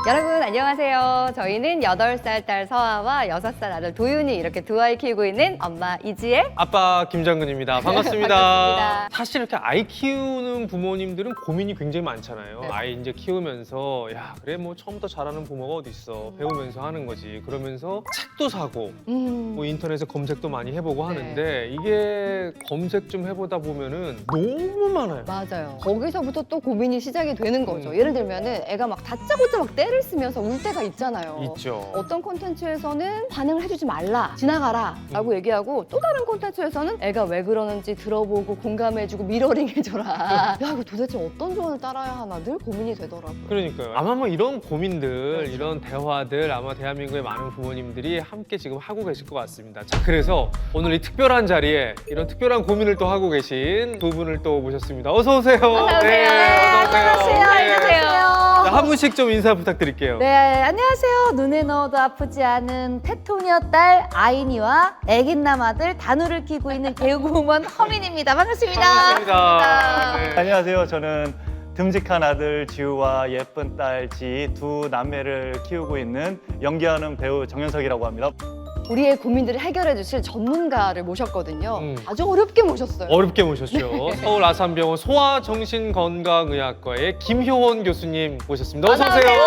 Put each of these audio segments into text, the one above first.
여러분 안녕하세요. 저희는 8살 딸 서아와 6살 아들 도윤이 이렇게 두 아이 키우고 있는 엄마 이지혜 아빠 김장근입니다. 반갑습니다. 반갑습니다. 사실 이렇게 아이 키우는 부모님들은 고민이 굉장히 많잖아요. 네. 아이 이제 키우면서 야 그래 뭐 처음부터 잘하는 부모가 어디 있어. 배우면서 하는 거지. 그러면서 책도 사고 뭐 인터넷에 검색도 많이 해보고 하는데 이게 검색 좀 해보다 보면은 너무 많아요. 맞아요. 거기서부터 또 고민이 시작이 되는 거죠. 예를 들면은 애가 막 다짜고짜 막 때를 쓰면서 울 때가 있잖아요. 있죠. 어떤 콘텐츠에서는 반응을 해주지 말라, 지나가라 라고 얘기하고 또 다른 콘텐츠에서는 애가 왜 그러는지 들어보고 공감해주고 미러링 해줘라. 야 이거 도대체 어떤 조언을 따라야 하나 늘 고민이 되더라고요. 그러니까요. 아마 뭐 이런 고민들, 이런 대화들 아마 대한민국의 많은 부모님들이 함께 지금 하고 계실 것 같습니다. 자, 그래서 오늘 이 특별한 자리에 이런 특별한 고민을 또 하고 계신 두 분을 또 모셨습니다. 어서 오세요. 어서 오세요. 네, 안녕하세요. 안녕하세요. 자, 한 분씩 좀 인사 부탁드릴게요. 네, 안녕하세요. 눈에 넣어도 아프지 않은 태토녀 딸 아이니와 애긴남 아들 단우를 키우고 있는 개그우먼 허민입니다. 반갑습니다. 반갑습니다. 네. 안녕하세요. 저는 듬직한 아들 지우와 예쁜 딸 지 두 남매를 키우고 있는 연기하는 배우 정현석이라고 합니다. 우리의 고민들을 해결해 주실 전문가를 모셨거든요. 음. 아주 어렵게 모셨어요. 어렵게 모셨죠. 서울 아산병원 소아정신건강의학과의 김효원 교수님 모셨습니다. 어서 오세요.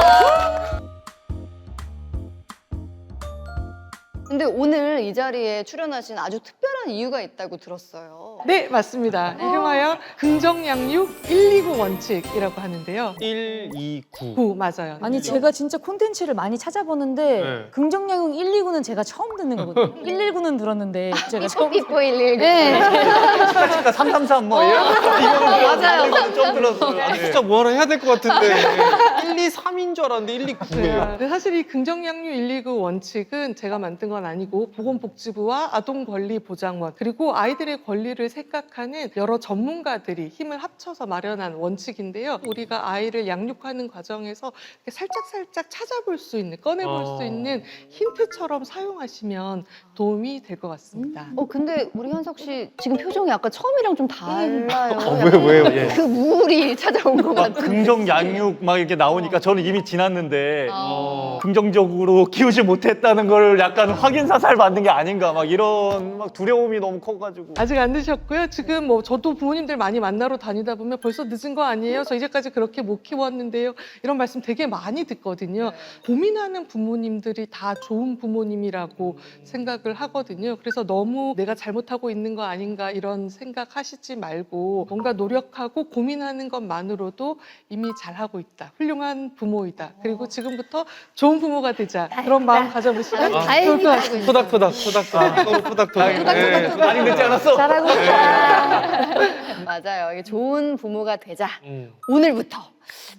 근데 오늘 이 자리에 출연하신 아주 특별한 이유가 있다고 들었어요. 네, 맞습니다. 이름하여 긍정양육 129 원칙이라고 하는데요. 129. 맞아요. 아니 제가 진짜 콘텐츠를 많이 찾아보는데 네. 긍정양육 129는 제가 처음 듣는 거거든요. 119는 들었는데 제가 처음 삐뽀 119. 네. 치카치카 333 뭐 이런 맞아요. 좀 들었어요. 아, 진짜 뭐 하나 해야 될 것 같은데 1, 2, 3인 줄 알았는데 129예요. 근데 사실 이 긍정양육 129 원칙은 제가 만든 건 아니고 보건복지부와 아동권리보장원 그리고 아이들의 권리를 생각하는 여러 전문가들이 힘을 합쳐서 마련한 원칙인데요. 우리가 아이를 양육하는 과정에서 이렇게 살짝살짝 찾아볼 수 있는, 꺼내볼 수 있는 힌트처럼 사용하시면 도움이 될 것 같습니다. 근데 우리 현석 씨 지금 표정이 아까 처음이랑 좀 달라요. 왜요? 예. 그 무울이 찾아온 것 같아요. 긍정 양육 막 이렇게 나오니까 저는 이미 지났는데 어. 긍정적으로 키우지 못했다는 걸 약간 확인 사살 받는 게 아닌가 막 이런 막 두려움이 너무 커가지고. 아직 안 드셨고요. 지금 뭐 저도 부모님들 많이 만나러 다니다 보면 벌써 늦은 거 아니에요? 저 이제까지 그렇게 못 키웠는데요. 이런 말씀 되게 많이 듣거든요. 고민하는 부모님들이 다 좋은 부모님이라고 생각을 하거든요. 그래서 너무 내가 잘못하고 있는 거 아닌가 이런 생각하시지 말고 뭔가 노력하고 고민하는 것만으로도 이미 잘하고 있다. 훌륭한 부모이다. 그리고 지금부터 좋은 부모가 되자. 그런 마음 가져보시면 좋을 것 다행히 같습니다. 토닥토닥 서로 토닥토닥. 네. 아니 늦지 않았어. 잘하고 있다. 맞아요. 이게 좋은 부모가 되자. 음. 오늘부터.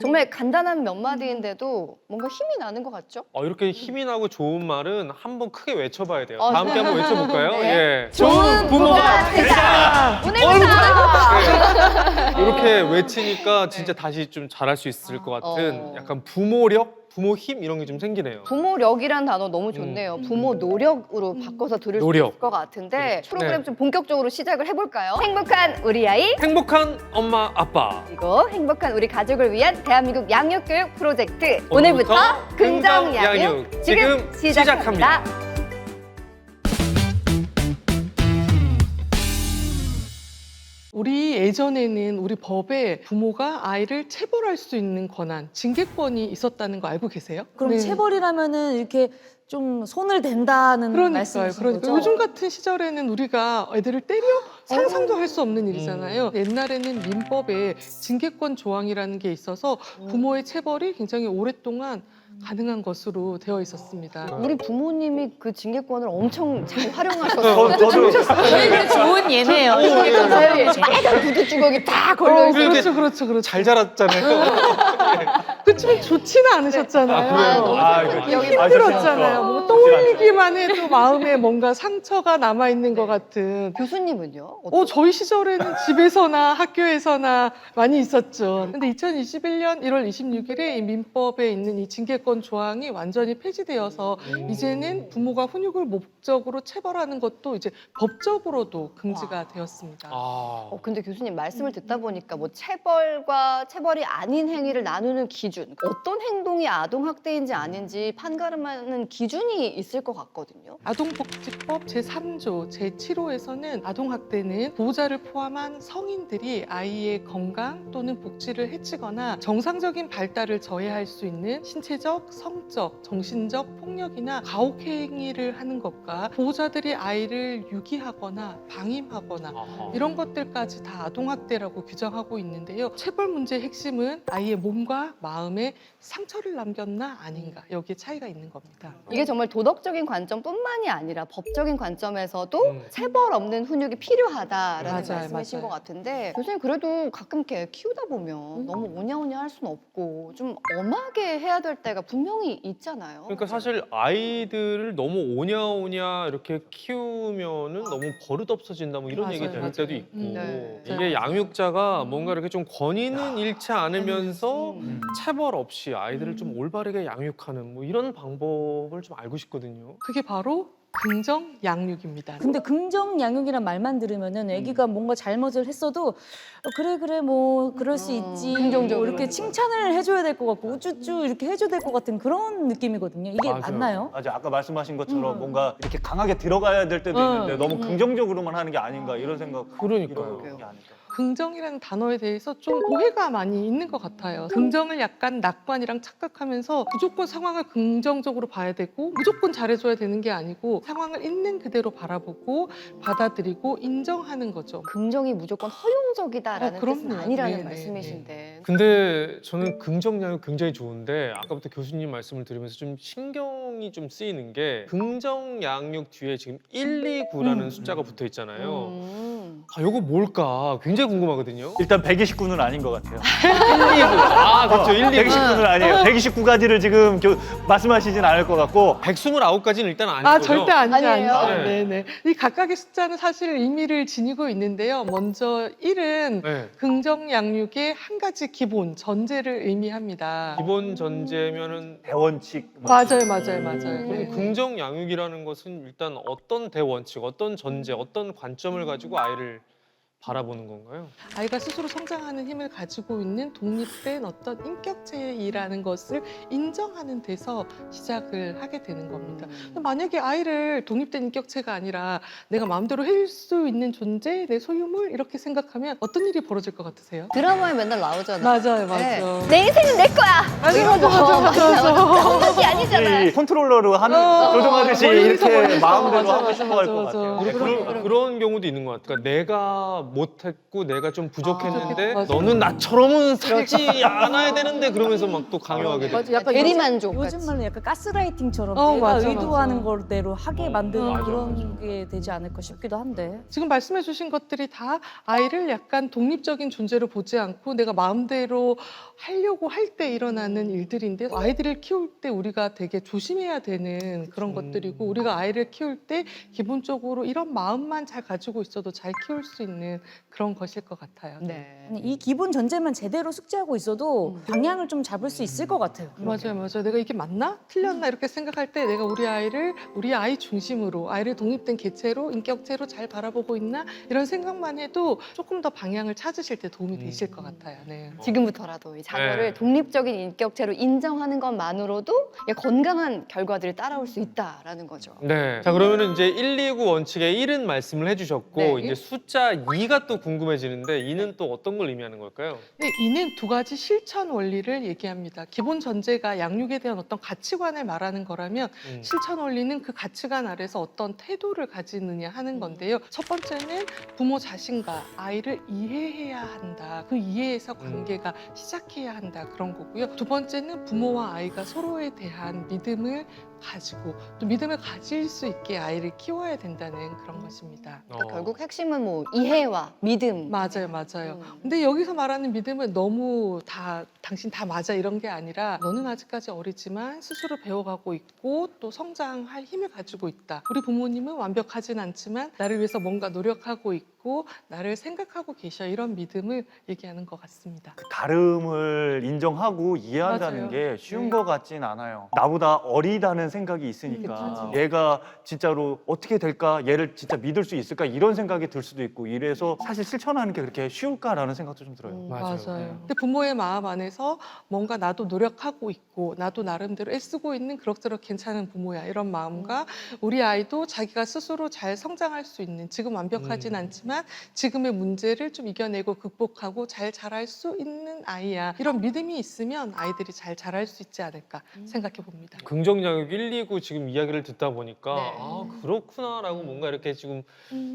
정말 간단한 몇 마디인데도 뭔가 힘이 나는 것 같죠? 이렇게 힘이 나고 좋은 말은 한번 크게 외쳐봐야 돼요. 어, 다 함께 한번 외쳐볼까요? 네. 예. 좋은 부모가 되자! 오늘부터! 이렇게 외치니까 진짜 다시 좀 잘할 수 있을 것 같은 약간 부모력, 부모 힘 이런 게 좀 생기네요. 부모력이란 단어 너무 좋네요. 부모 노력으로 바꿔서 들을 수 노력. 있을 것 같은데 프로그램 네. 좀 본격적으로 시작을 해볼까요? 행복한 우리 아이 행복한 엄마, 아빠. 그리고 행복한 우리 가족을 위한 대한민국 양육교육 프로젝트 오늘부터 긍정양육 지금 시작합니다. 우리 예전에는 우리 법에 부모가 아이를 체벌할 수 있는 권한, 징계권이 있었다는 거 알고 계세요? 그럼 네. 체벌이라면은 이렇게 좀 손을 댄다는 그러니까요. 말씀이신 그러니까 거죠? 요즘 같은 시절에는 우리가 애들을 때려 상상도 할 수 없는 일이잖아요. 옛날에는 민법에 징계권 조항이라는 게 있어서 부모의 체벌이 굉장히 오랫동안 가능한 것으로 되어 있었습니다. 우리 부모님이 그 징계권을 엄청 잘 활용하셔서 저도 저희는 좋은 예네요. 빨간 구두 주걱이 다 걸려있어요. 그렇죠. 잘 자랐잖아요. 그렇지만 좋지는 않으셨잖아요. 아, 그래요? 아, 이거 여기 힘들었잖아요. 뭐 똥 떠올리기만 해도 마음에 뭔가 상처가 남아 있는 것 같은. 교수님은요? 저희 시절에는 집에서나 학교에서나 많이 있었죠. 근데 2021년 1월 26일에 이 민법에 있는 이 징계권 조항이 완전히 폐지되어서 이제는 부모가 훈육을 목적으로 체벌하는 것도 이제 법적으로도 금지가 와. 되었습니다. 근데 교수님 말씀을 듣다 보니까 뭐 체벌과 체벌이 아닌 행위를 나누는 기준, 어떤 행동이 아동학대인지 아닌지 판가름하는 기준이 있을 것 같거든요. 아동복지법 제3조 제7호에서는 아동학대는 보호자를 포함한 성인들이 아이의 건강 또는 복지를 해치거나 정상적인 발달을 저해할 수 있는 신체적, 성적, 정신적 폭력이나 가혹행위를 하는 것과 보호자들이 아이를 유기하거나 방임하거나 이런 것들까지 다 아동학대라고 규정하고 있는데요. 체벌 문제의 핵심은 아이의 몸과 마음에 상처를 남겼나 아닌가 여기에 차이가 있는 겁니다. 이게 정말 도덕적인 관점뿐만이 아니라 법적인 관점에서도 체벌 없는 훈육이 필요하다라는 맞아요, 말씀이신 맞아요. 것 같은데 교수님 그래도 가끔 이렇게 키우다 보면 너무 오냐오냐 할 수는 없고 좀 엄하게 해야 될 때가 분명히 있잖아요. 그러니까 사실 아이들을 너무 오냐오냐 이렇게 키우면은 너무 버릇 없어진다 뭐 이런 맞아요, 얘기 될 맞아요. 때도 있고 네. 이게 양육자가 뭔가 이렇게 좀 권위는 잃지 않으면서 음. 체벌 없이 아이들을 좀 올바르게 양육하는 뭐 이런 방법을 좀 알고 싶거든요. 그게 바로 긍정 양육입니다. 근데 긍정 양육이란 말만 들으면은 아기가 뭔가 잘못을 했어도 그래 뭐 그럴 수 있지 긍정적으로. 뭐 이렇게 칭찬을 해줘야 될 것 같고 우쭈쭈 이렇게 해줘야 될 것 같은 그런 느낌이거든요. 이게 맞아요. 맞나요? 맞아, 아까 말씀하신 것처럼 뭔가 이렇게 강하게 들어가야 될 때도 있는데 너무 긍정적으로만 하는 게 아닌가 이런 생각. 그러니까요. 이런 게 아닐까. 긍정이라는 단어에 대해서 좀 오해가 많이 있는 것 같아요. 긍정을 약간 낙관이랑 착각하면서 무조건 상황을 긍정적으로 봐야 되고 무조건 잘해줘야 되는 게 아니고 상황을 있는 그대로 바라보고 받아들이고 인정하는 거죠. 긍정이 무조건 허용적이다라는 그럼요. 뜻은 아니라는 네, 말씀이신데. 근데 저는 긍정 양육 굉장히 좋은데 아까부터 교수님 말씀을 들으면서 좀 신경이 좀 쓰이는 게 긍정 양육 뒤에 지금 129라는 숫자가 붙어 있잖아요. 요거 뭘까 굉장히 궁금하거든요. 일단 129는 아닌 것 같아요. 129. 그렇죠. 129. 129는 아니에요. 129가지를 지금 말씀하시진 않을 것 같고 129가지는 일단 아니죠. 절대 아니죠. 아니에요? 아니죠. 네네. 이 각각의 숫자는 사실 의미를 지니고 있는데요. 먼저 1은 네. 긍정 양육의 한 가지 기본 전제를 의미합니다. 기본 전제면은 대원칙. 맞아요. 그럼 네. 긍정 양육이라는 것은 일단 어떤 대원칙, 어떤 전제, 어떤 관점을 가지고 아이를 바라보는 건가요? 아이가 스스로 성장하는 힘을 가지고 있는 독립된 어떤 인격체이라는 것을 인정하는 데서 시작을 하게 되는 겁니다. 근데 만약에 아이를 독립된 인격체가 아니라 내가 마음대로 할 수 있는 존재, 내 소유물 이렇게 생각하면 어떤 일이 벌어질 것 같으세요? 드라마에 맨날 나오잖아요. 맞아요, 네. 맞아요. 내 인생은 내 거야. 맞아. 없는 게 아니잖아요. 이 컨트롤러로 하는 조종하듯이 멀리서 이렇게 멀리서. 마음대로 맞아, 하고 맞아, 싶어 할 것 맞아, 같아요. 맞아. 그런 경우도 있는 것 같아요. 그러니까 내가 못했고 내가 좀 부족했는데 맞아. 너는 나처럼은 살지 않아야 되는데 그러면서 막 또 강요하게 돼. 맞아, 약간 대리만족 요즘 같이. 말로 약간 가스라이팅처럼 어, 내가 맞아, 의도하는 맞아. 거대로 하게 만드는 맞아, 그런 맞아. 게 되지 않을까 싶기도 한데. 지금 말씀해 주신 것들이 다 아이를 약간 독립적인 존재로 보지 않고 내가 마음대로 하려고 할 때 일어나는 일들인데 아이들을 키울 때 우리가 되게 조심해야 되는 그런 것들이고 우리가 아이를 키울 때 기본적으로 이런 마음만 잘 가지고 있어도 잘 키울 수 있는 그런 것일 것 같아요. 네. 아니, 이 기본 전제만 제대로 숙지하고 있어도 방향을 좀 잡을 수 있을 것 같아요. 맞아요. 내가 이게 맞나? 틀렸나? 이렇게 생각할 때 내가 우리 아이를 우리 아이 중심으로 아이를 독립된 개체로 인격체로 잘 바라보고 있나? 이런 생각만 해도 조금 더 방향을 찾으실 때 도움이 되실 것 같아요. 네. 지금부터라도 이 자녀를 네. 독립적인 인격체로 인정하는 것만으로도 건강한 결과들이 따라올 수 있다라는 거죠. 네. 자 그러면은 이제 129 원칙의 1은 말씀을 해주셨고 네. 이제 숫자 2가 또 궁금해지는데 2는 또 어떤 걸 의미하는 걸까요? 네, 이는 두 가지 실천 원리를 얘기합니다. 기본 전제가 양육에 대한 어떤 가치관을 말하는 거라면 실천 원리는 그 가치관 아래서 어떤 태도를 가지느냐 하는 건데요. 첫 번째는 부모 자신과 아이를 이해해야 한다. 그 이해에서 관계가 시작해야 한다. 그런 거고요. 두 번째는 부모와 아이가 서로에 대한 믿음을 가지고 또 믿음을 가질 수 있게 아이를 키워야 된다는 그런 것입니다. 그러니까 결국 핵심은 뭐 이해와 믿음. 맞아요, 맞아요. 근데 여기서 말하는 믿음은 너무 당신 다 맞아 이런 게 아니라 너는 아직까지 어리지만 스스로 배워가고 있고 또 성장할 힘을 가지고 있다. 우리 부모님은 완벽하진 않지만 나를 위해서 뭔가 노력하고 있고 나를 생각하고 계셔. 이런 믿음을 얘기하는 것 같습니다. 그 다름을 인정하고 이해한다는 맞아요. 게 쉬운 네. 것 같진 않아요. 나보다 어리다는 생각이 있으니까 그치. 얘가 진짜로 어떻게 될까, 얘를 진짜 믿을 수 있을까 이런 생각이 들 수도 있고 이래서 사실 실천하는 게 그렇게 쉬울까라는 생각도 좀 들어요. 맞아요. 맞아요. 근데 부모의 마음 안에서 뭔가 나도 노력하고 있고 나도 나름대로 애쓰고 있는 그럭저럭 괜찮은 부모야 이런 마음과 우리 아이도 자기가 스스로 잘 성장할 수 있는 지금 완벽하진 않지만 지금의 문제를 좀 이겨내고 극복하고 잘 자랄 수 있는 아이야 이런 믿음이 있으면 아이들이 잘 자랄 수 있지 않을까 생각해 봅니다. 긍정양육 129 지금 이야기를 듣다 보니까 네. 아 그렇구나라고 뭔가 이렇게 지금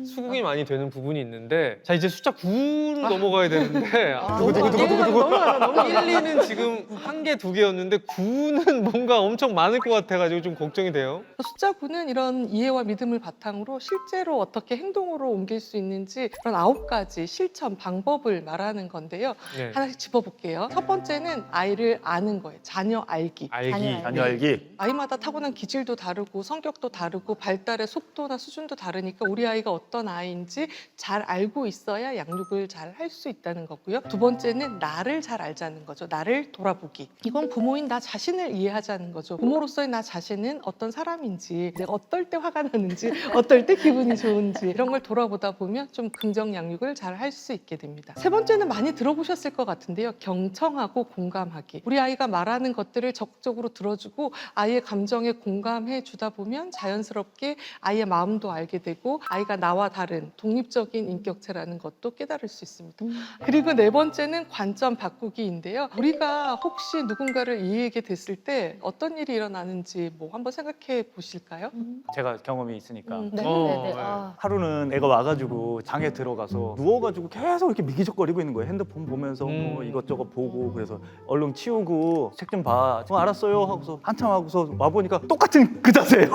수긍이 많이 되는 부분이 있는데 자 이제 숫자 9로 넘어가야 되는데 너무 많아, 너무 많아. 1, 2는 지금 한 개, 두 개였는데 9는 뭔가 엄청 많을 것 같아가지고 좀 걱정이 돼요. 숫자 9는 이런 이해와 믿음을 바탕으로 실제로 어떻게 행동으로 옮길 수 있는지 그런 9가지 실천 방법을 말하는 건데요. 네. 하나씩 짚어볼게요. 첫 번째는 아이를 아는 거예요. 자녀 알기. 알기. 자녀 알기. 아이마다 타고난 기질도 다르고 성격도 다르고 발달의 속도나 수준도 다르니까 우리 아이가 어떤 아이인지 잘 알고 있어야 양육을 잘 할 수 있다는 거고요. 두 번째는 나를 잘 알자는 거죠. 나를 돌아보기. 이건 부모인 나 자신을 이해하자는 거죠. 부모로서의 나 자신은 어떤 사람인지 내가 어떨 때 화가 나는지 어떨 때 기분이 좋은지 이런 걸 돌아보다 보면 좀 긍정 양육을 잘 할 수 있게 됩니다. 세 번째는 많이 들어보셨을 것 같은데요. 경청하고 공감하기. 우리 아이가 말하는 것들을 적극적으로 들어주고 아이의 감정에 공감해 주다 보면 자연스럽게 아이의 마음도 알게 되고 아이가 나와 다른 독립적인 인격체라는 것도 깨달을 수 있습니다. 그리고 네 번째는 관점 바꾸기인데요. 우리가 혹시 누군가를 이해하게 됐을 때 어떤 일이 일어나는지 뭐 한번 생각해 보실까요? 제가 경험이 있으니까 네, 어, 네, 네. 네. 아. 하루는 애가 와가지고 방에 들어가서 누워가지고 계속 이렇게 미기적거리고 있는 거예요. 핸드폰 보면서 뭐 이것저것 보고 그래서 얼른 치우고 책 좀 봐. 알았어요 하고서 한참 하고서 와보니까 똑같은 그 자세예요.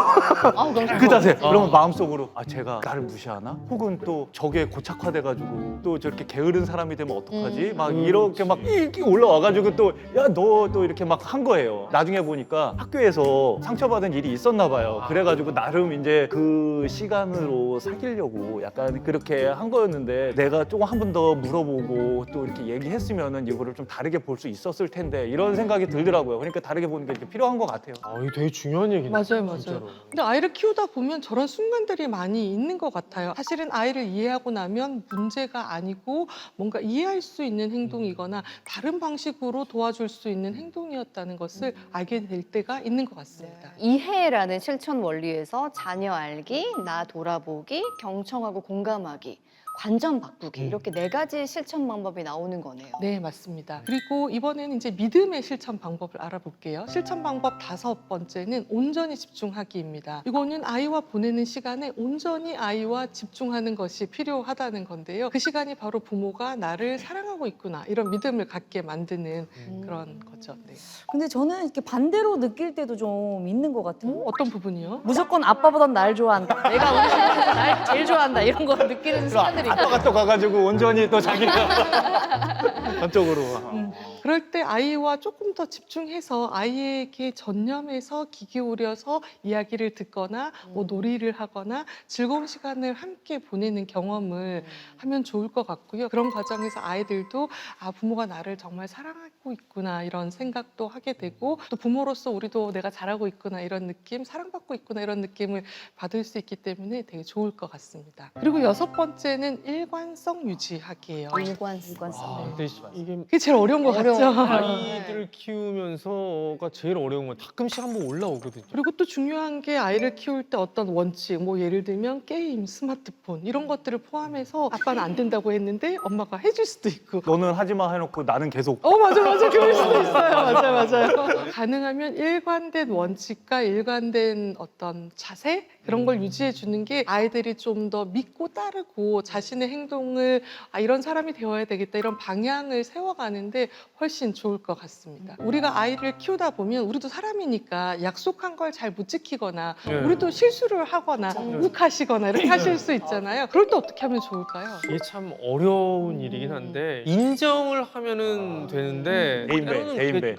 그 자세. 그러면 마음속으로 아 제가 나를 무시하나? 혹은 또 저게 고착화돼가지고 또 저렇게 게으른 사람이 되면 어떡하지? 막 이렇게 막 이렇게 올라와가지고 또 야 너 또 이렇게 막 한 거예요. 나중에 보니까 학교에서 상처받은 일이 있었나 봐요. 그래가지고 나름 이제 그 시간으로 사귀려고 약간 그렇게 한 거였는데 내가 조금 한 번 더 물어보고 또 이렇게 얘기했으면은 이거를 좀 다르게 볼 수 있었을 텐데 이런 생각이 들더라고요. 그러니까 다르게 보는 게 이렇게 필요한 것 같아요. 아, 이거 되게 중요한 얘기네. 맞아요, 맞아요. 진짜로. 근데 아이를 키우다 보면 저런 순간들이 많이 있는 것 같아요. 사실은 아이를 이해하고 나면 문제가 아니고 뭔가 이해할 수 있는 행동이거나 다른 방식으로 도와줄 수 있는 행동이었다는 것을 알게 될 때가 있는 것 같습니다. 이해라는 실천 원리에서 자녀 알기, 나 돌아보기, 경청하고 공감하기, 관점 바꾸기 이렇게 4가지 실천 방법이 나오는 거네요. 네, 맞습니다. 그리고 이번에는 이제 믿음의 실천 방법을 알아볼게요. 실천 방법 5번째는 온전히 집중하기입니다. 이거는 아이와 보내는 시간에 온전히 아이와 집중하는 것이 필요하다는 건데요. 그 시간이 바로 부모가 나를 사랑하고 있구나 이런 믿음을 갖게 만드는 그런 거죠. 네. 근데 저는 이렇게 반대로 느낄 때도 좀 있는 것 같아요. 어떤 부분이요? 무조건 아빠보단 날 좋아한다. 내가 우리 집에서 날 제일 좋아한다. 이런 거 느끼는 순간들이 있어요. 아빠가 또 가가지고 온전히 또 자기가 한쪽으로. 그럴 때 아이와 조금 더 집중해서 아이에게 전념해서 귀 기울여서 이야기를 듣거나 뭐 놀이를 하거나 즐거운 시간을 함께 보내는 경험을 하면 좋을 것 같고요. 그런 과정에서 아이들도 아 부모가 나를 정말 사랑하고 있구나 이런 생각도 하게 되고 또 부모로서 우리도 내가 잘하고 있구나 이런 느낌, 사랑받고 있구나 이런 느낌을 받을 수 있기 때문에 되게 좋을 것 같습니다. 그리고 6번째는 일관성 유지하기예요. 일관성. 아, 근데 이게 그게 제일 어려운 것 같죠? 아이들 키우면서가 제일 어려운 건 가끔씩 한번 올라오거든요. 그리고 또 중요한 게 아이를 키울 때 어떤 원칙, 뭐 예를 들면 게임, 스마트폰 이런 것들을 포함해서 아빠는 안 된다고 했는데 엄마가 해줄 수도 있고 너는 하지마 해놓고 나는 계속. 맞아 그럴 수도 있어요. 맞아요. 가능하면 일관된 원칙과 일관된 어떤 자세 그런 걸 유지해 주는 게 아이들이 좀 더 믿고 따르고 자신의 행동을 아 이런 사람이 되어야 되겠다 이런 방향을 세워가는데 훨씬 좋을 것 같습니다. 우리가 아이를 키우다 보면 우리도 사람이니까 약속한 걸 잘 못 지키거나 네. 우리도 실수를 하거나 욱하시거나 이렇게 하실 수 있잖아요. 그럴 때 어떻게 하면 좋을까요? 이게 참 어려운 일이긴 한데 인정을 하면은 되는데 때로는 대인배.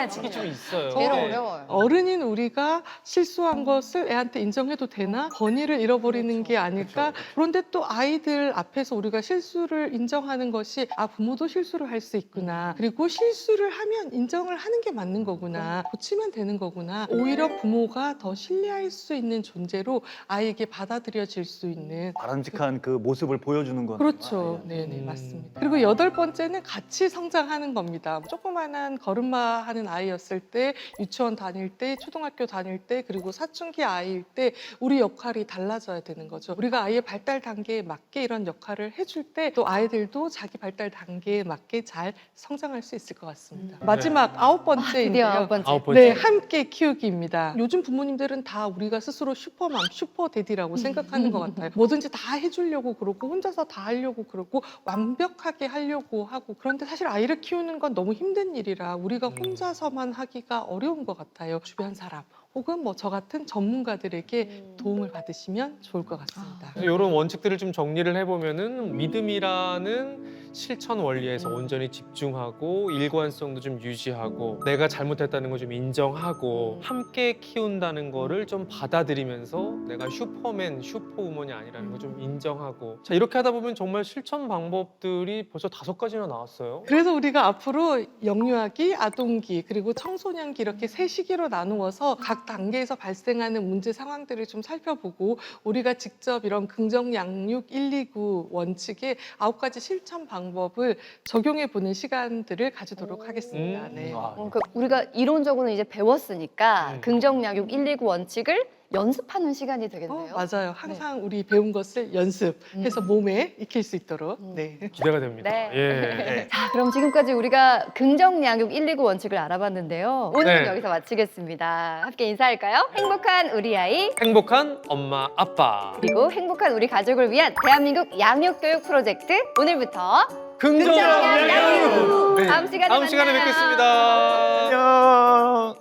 인정이 좀 있어요. 제일 네. 어려워요. 어른인 우리가 실수한 것을 애한테 인정해도 되나? 권위를 잃어버리는 게 아닐까? 그런데 또 아이들 앞에서 우리가 실수를 인정하는 것이 아 부모도 실수를 할 수 있구나. 그리고 실수를 하면 인정을 하는 게 맞는 거구나. 고치면 되는 거구나. 오히려 부모가 더 신뢰할 수 있는 존재로 아이에게 받아들여질 수 있는 바람직한 그 모습을 보여주는 건 그렇죠. 네네, 맞습니다. 그리고 8번째는 같이 성장하는 겁니다. 조그만한 걸음마 하는 아이였을 때, 유치원 다닐 때, 초등학교 다닐 때, 그리고 사춘기 아이일 때 우리 역할이 달라져야 되는 거죠. 우리가 아이의 발달 단계에 맞게 이런 역할을 해줄 때 또 아이들도 자기 발달 단계에 맞게 잘 성장할 수 있을 것 같습니다. 마지막 드디어 9번째인데요. 9번째. 9번째. 네, 함께 키우기입니다. 요즘 부모님들은 다 우리가 스스로 슈퍼맘, 슈퍼데디라고 생각하는 것 같아요. 뭐든지 다 해주려고 그러고 혼자서 다 하려고 그러고 완벽하게 하려고 하고 그런데 사실 아이를 키우는 건 너무 힘든 일이라 우리가 혼자서만 하기가 어려운 것 같아요. 주변 사람 혹은 뭐 저 같은 전문가들에게 도움을 받으시면 좋을 것 같습니다. 이런 원칙들을 좀 정리를 해보면은 믿음이라는 실천 원리에서 온전히 집중하고 일관성도 좀 유지하고 내가 잘못했다는 거 좀 인정하고 함께 키운다는 거를 좀 받아들이면서 내가 슈퍼맨, 슈퍼우먼이 아니라는 거 좀 인정하고 자 이렇게 하다 보면 정말 실천 방법들이 벌써 5가지나 나왔어요. 그래서 우리가 앞으로 영유아기, 아동기, 그리고 청소년기 이렇게 세 시기로 나누어서 각 단계에서 발생하는 문제 상황들을 좀 살펴보고 우리가 직접 이런 긍정 양육 129 원칙의 9가지 실천 방법을 적용해 보는 시간들을 가지도록 하겠습니다. 네. 우리가 이론적으로는 이제 배웠으니까 음. 긍정약육 129 원칙을 연습하는 시간이 되겠네요. 맞아요. 항상 우리 배운 것을 연습해서 몸에 익힐 수 있도록. 네. 기대가 됩니다. 네. 예. 자, 그럼 지금까지 우리가 긍정양육 129 원칙을 알아봤는데요. 오늘은 네. 여기서 마치겠습니다. 함께 인사할까요? 행복한 우리 아이 행복한 엄마, 아빠. 그리고 행복한 우리 가족을 위한 대한민국 양육교육 프로젝트 오늘부터 긍정 긍정 양육! 네. 다음 시간에 다음 시간에 만나요. 뵙겠습니다. 안녕.